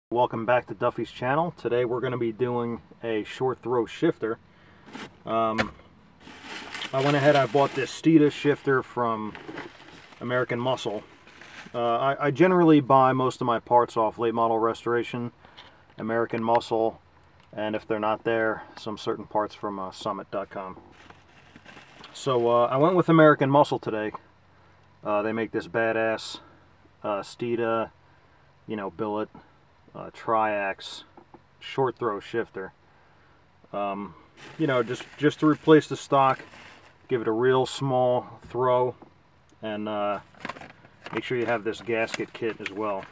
Welcome back to Duffy's channel. Today we're going to be doing a short throw shifter. I went ahead, I bought this Steeda shifter from American Muscle. I generally buy most of my parts off Late Model Restoration, American Muscle, and if they're not there, some certain parts from Summit.com. So I went with American Muscle today. They make this badass Steeda, billet, triax short throw shifter. Just to replace the stock, give it a real small throw, and make sure you have this gasket kit as well.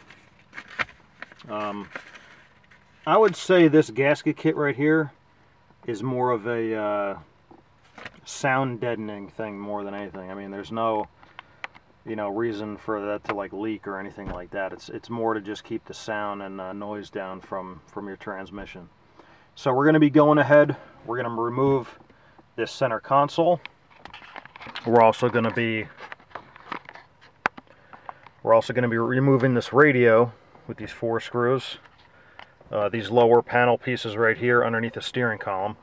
I would say this gasket kit right here is more of a sound deadening thing more than anything. I mean, there's no reason for that to leak or anything like that. It's more to just keep the sound and noise down from your transmission. So we're going to be going ahead, we're going to remove this center console. We're also going to be removing this radio with these 4 screws. These lower panel pieces right here underneath the steering column.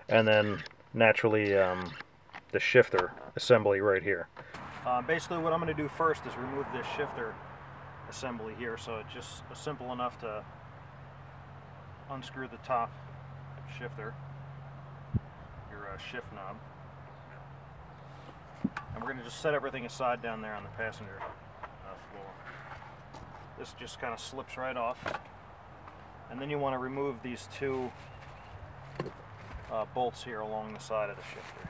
And then naturally the shifter assembly right here. Basically what I'm going to do first is remove this shifter assembly here, so it's just simple enough to unscrew the top shifter, your shift knob, and we're going to just set everything aside down there on the passenger floor. This just kind of slips right off, and then you want to remove these 2 bolts here along the side of the shifter.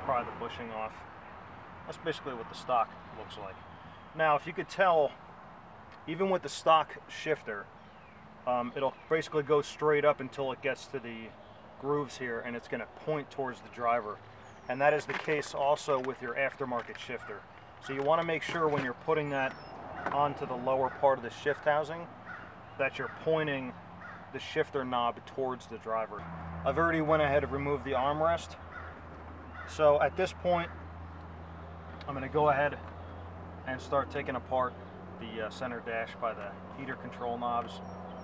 Pry the bushing off. That's basically what the stock looks like. Now, if you could tell, even with the stock shifter, it'll basically go straight up until it gets to the grooves here, and it's going to point towards the driver. And that is the case also with your aftermarket shifter. So you want to make sure when you're putting that onto the lower part of the shift housing that you're pointing the shifter knob towards the driver. I've already went ahead and removed the armrest. So at this point, I'm going to go ahead and start taking apart the center dash by the heater control knobs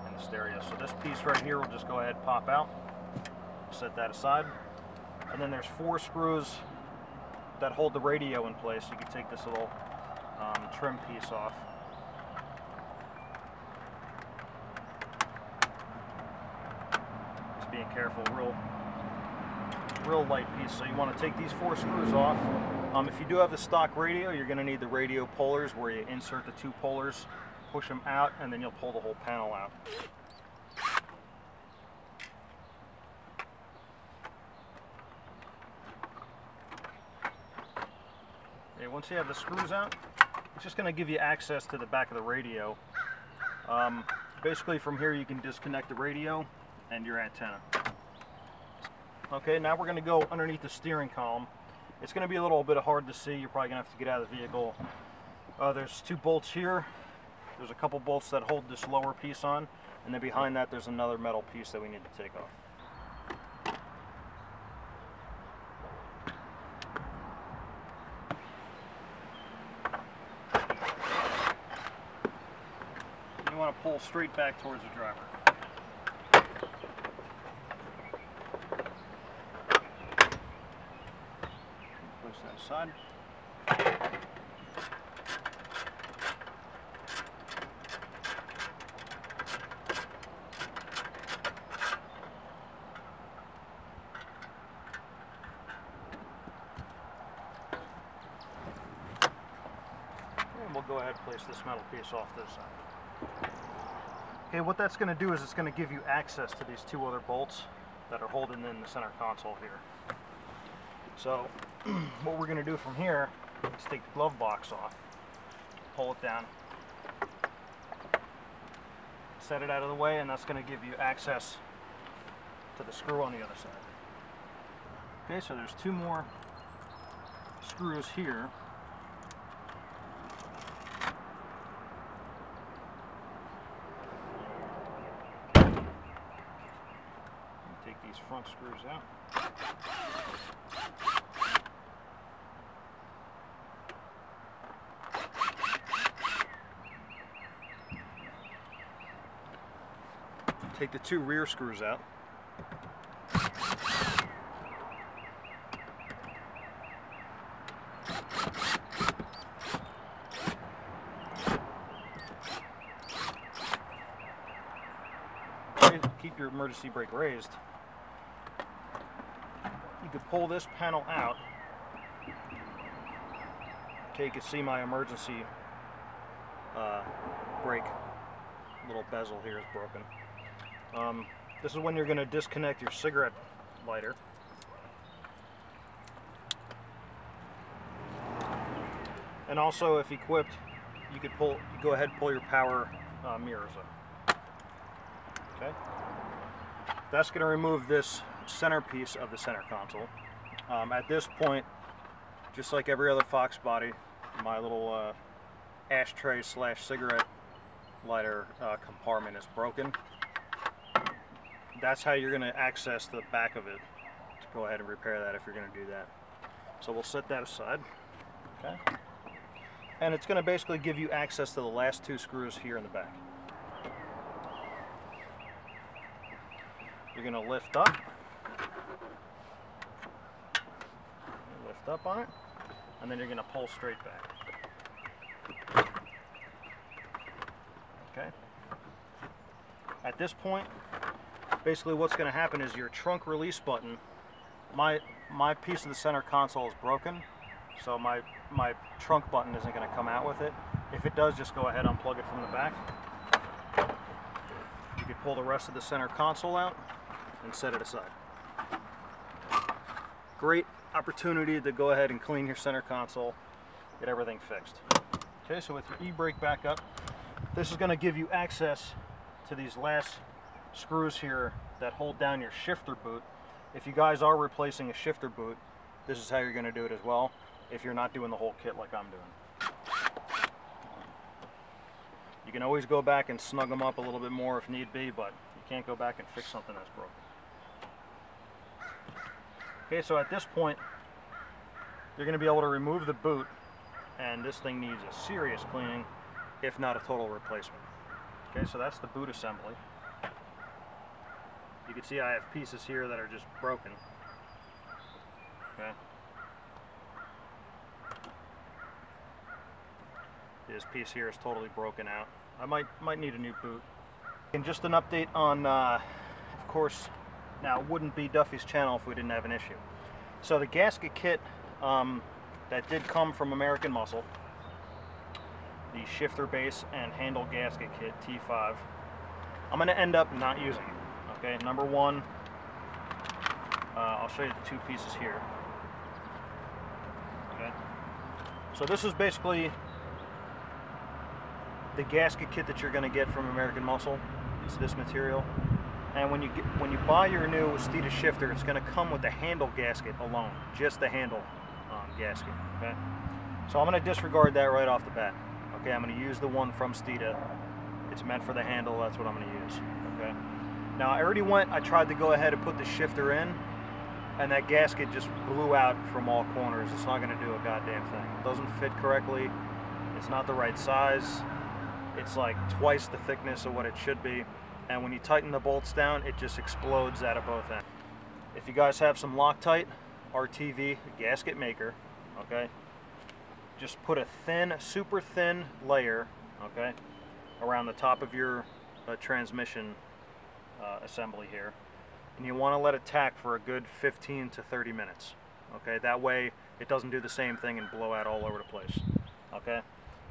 and the stereo. So this piece right here will just go ahead and pop out. Set that aside. And then there's 4 screws that hold the radio in place. You can take this little trim piece off. Just being careful, real light piece. So you want to take these 4 screws off. If you do have the stock radio, you're going to need the radio pullers where you insert the 2 pullers, push them out, and then you'll pull the whole panel out. Okay, once you have the screws out, it's just going to give you access to the back of the radio. Basically from here you can disconnect the radio and your antenna. Okay, now we're going to go underneath the steering column. It's going to be a little bit hard to see. You're probably going to have to get out of the vehicle. There's 2 bolts here. There's a couple bolts that hold this lower piece on, and then behind that there's another metal piece that we need to take off. You want to pull straight back towards the driver. That aside. And we'll go ahead and place this metal piece off to the side. Okay, what that's going to do is it's going to give you access to these 2 other bolts that are holding in the center console here. So what we're going to do from here is take the glove box off, pull it down, set it out of the way, and that's going to give you access to the screw on the other side. Okay, so there's 2 more screws here. Take these front screws out. take the 2 rear screws out. Keep your emergency brake raised. You could pull this panel out. Okay, you can see my emergency brake little bezel here is broken. This is when you're going to disconnect your cigarette lighter. And also, if equipped, you could go ahead and pull your power mirrors up. Okay. That's going to remove this centerpiece of the center console. At this point, just like every other Fox body, my little ashtray / cigarette lighter compartment is broken. That's how you're going to access the back of it to go ahead and repair that if you're going to do that. So we'll set that aside. Okay. And it's going to basically give you access to the last 2 screws here in the back. You're going to lift up on it, and then you're going to pull straight back. Okay. At this point, basically what's going to happen is your trunk release button, my piece of the center console is broken, so my trunk button isn't going to come out with it. If it does, just go ahead and unplug it from the back. You can pull the rest of the center console out and set it aside. Great opportunity to go ahead and clean your center console, get everything fixed. Okay, so with your e-brake back up, this is going to give you access to these last screws here that hold down your shifter boot. If you guys are replacing a shifter boot, this is how you're going to do it as well, if you're not doing the whole kit like I'm doing. You can always go back and snug them up a little bit more if need be, but you can't go back and fix something that's broken. Okay, so at this point, you're going to be able to remove the boot, and this thing needs a serious cleaning, if not a total replacement. Okay, so that's the boot assembly. You can see I have pieces here that are just broken. Okay. This piece here is totally broken out. I might need a new boot. And just an update on, of course, now, it wouldn't be Duffy's channel if we didn't have an issue. So the gasket kit that did come from American Muscle, the shifter base and handle gasket kit T5, I'm going to end up not using it. Okay, number one, I'll show you the 2 pieces here. Okay, so this is basically the gasket kit that you're going to get from American Muscle. It's this material. And when you buy your new Steeda shifter, it's going to come with the handle gasket alone, just the handle gasket. Okay, so I'm going to disregard that right off the bat. Okay, I'm going to use the one from Steeda. It's meant for the handle. That's what I'm going to use. Okay. Now I tried to go ahead and put the shifter in, and that gasket just blew out from all corners. It's not going to do a goddamn thing. It doesn't fit correctly. It's not the right size. It's like twice the thickness of what it should be. And when you tighten the bolts down, it just explodes out of both ends. If you guys have some Loctite RTV gasket maker, okay, just put a thin, super thin layer, okay, around the top of your transmission assembly here, and you want to let it tack for a good 15 to 30 minutes. Okay, that way it doesn't do the same thing and blow out all over the place. Okay,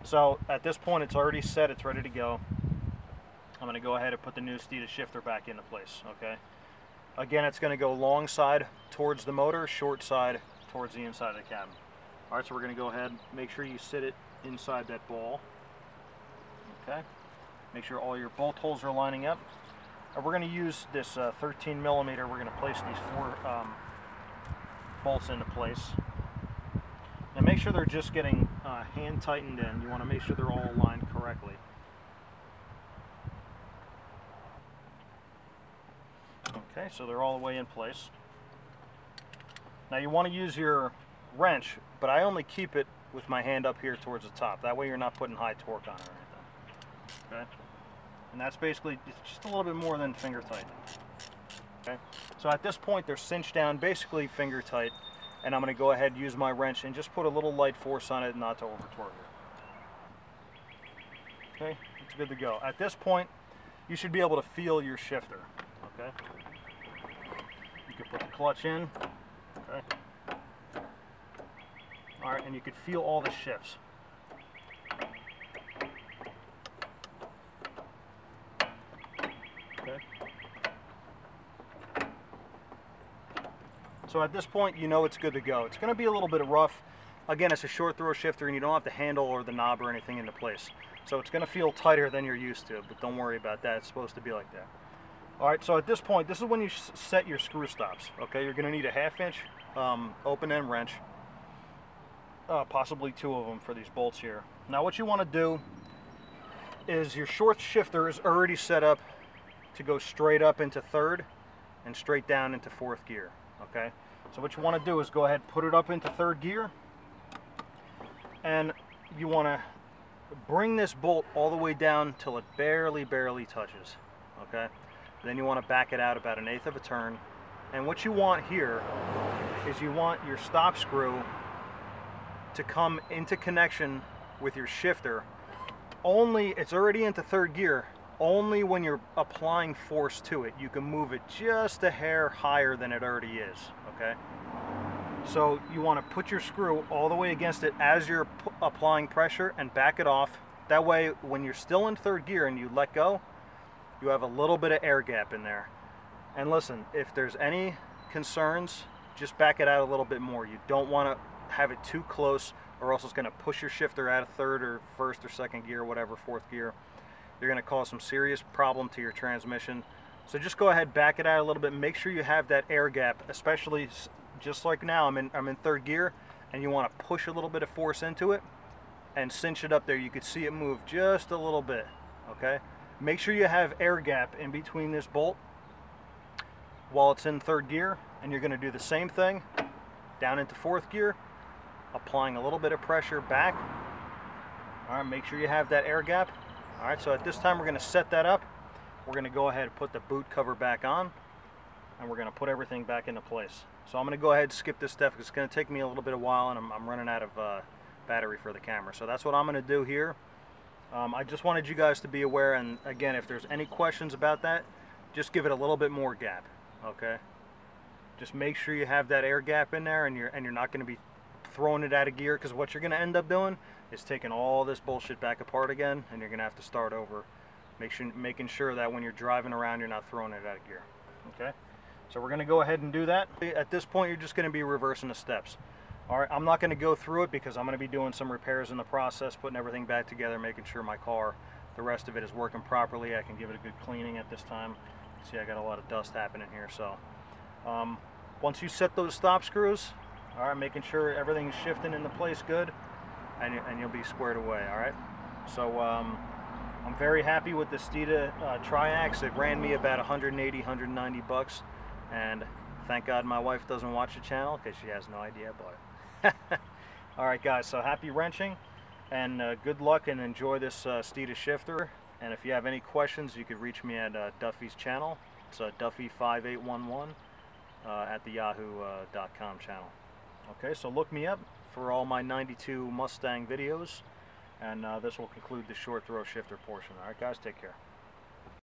so at this point it's already set, it's ready to go. I'm going to go ahead and put the new Steeda shifter back into place. Okay, again, it's going to go long side towards the motor, short side towards the inside of the cabin. Alright, so we're going to go ahead, make sure you sit it inside that ball. Okay, make sure all your bolt holes are lining up. And we're going to use this 13 millimeter. We're going to place these 4 bolts into place. And make sure they're just getting hand tightened in. You want to make sure they're all aligned correctly. Okay, so they're all the way in place. Now you want to use your wrench, but I only keep it with my hand up here towards the top. That way you're not putting high torque on it or anything. Okay? And that's basically just a little bit more than finger tight. Okay, so at this point they're cinched down basically finger tight, and I'm going to go ahead and use my wrench and just put a little light force on it, not to over torque it. Okay, it's good to go. At this point you should be able to feel your shifter. Okay, you can put the clutch in. Okay, all right, and you can feel all the shifts. Okay. So at this point, you know it's good to go. It's going to be a little bit rough. Again, it's a short throw shifter, and you don't have the handle or the knob or anything into place. So it's going to feel tighter than you're used to, but don't worry about that. It's supposed to be like that. All right, so at this point, this is when you set your screw stops. Okay, you're going to need a 1/2 inch open end wrench, possibly 2 of them for these bolts here. Now what you want to do is your short shifter is already set up to go straight up into 3rd and straight down into 4th gear. Okay, so what you want to do is go ahead, put it up into 3rd gear, and you want to bring this bolt all the way down till it barely touches. Okay, then you want to back it out about 1/8 of a turn, and what you want here is you want your stop screw to come into connection with your shifter. Only, it's already into 3rd gear, only when you're applying force to it you can move it just a hair higher than it already is. Okay, so you want to put your screw all the way against it as you're applying pressure and back it off. That way when you're still in 3rd gear and you let go, you have a little bit of air gap in there. And listen, if there's any concerns, just back it out a little bit more. You don't want to have it too close, or else it's going to push your shifter out of 3rd or 1st or 2nd gear, whatever, 4th gear. You're going to cause some serious problem to your transmission. So just go ahead, back it out a little bit. Make sure you have that air gap, especially just like now. I'm in 3rd gear, and you want to push a little bit of force into it and cinch it up there. You could see it move just a little bit. Okay, make sure you have air gap in between this bolt while it's in 3rd gear, and you're going to do the same thing down into 4th gear, applying a little bit of pressure back. All right, make sure you have that air gap. All right, so at this time we're going to set that up. We're going to go ahead and put the boot cover back on, and we're going to put everything back into place. So I'm going to go ahead and skip this step because it's going to take me a little bit of while, and I'm running out of battery for the camera. So that's what I'm going to do here. I just wanted you guys to be aware, and again, if there's any questions about that, just give it a little bit more gap. Okay, just make sure you have that air gap in there, and you're not going to be throwing it out of gear, because what you're going to end up doing is taking all this bullshit back apart again, and you're going to have to start over. Making sure that when you're driving around, you're not throwing it out of gear. Okay, so we're going to go ahead and do that. At this point, you're just going to be reversing the steps. All right, I'm not going to go through it because I'm going to be doing some repairs in the process, putting everything back together, making sure my car, the rest of it, is working properly. I can give it a good cleaning at this time. See, I got a lot of dust happening here. So once you set those stop screws, all right, making sure everything's shifting into place good, and you'll be squared away. All right, so I'm very happy with the Steeda Triax. It ran me about 180, 190 bucks, and thank God my wife doesn't watch the channel because she has no idea about it. All right, guys, so happy wrenching, and good luck, and enjoy this Steeda shifter. And if you have any questions, you could reach me at Duffy's channel. It's Duffy5811 at the yahoo.com channel. Okay, so look me up for all my 92 Mustang videos, and this will conclude the short throw shifter portion. All right, guys, take care.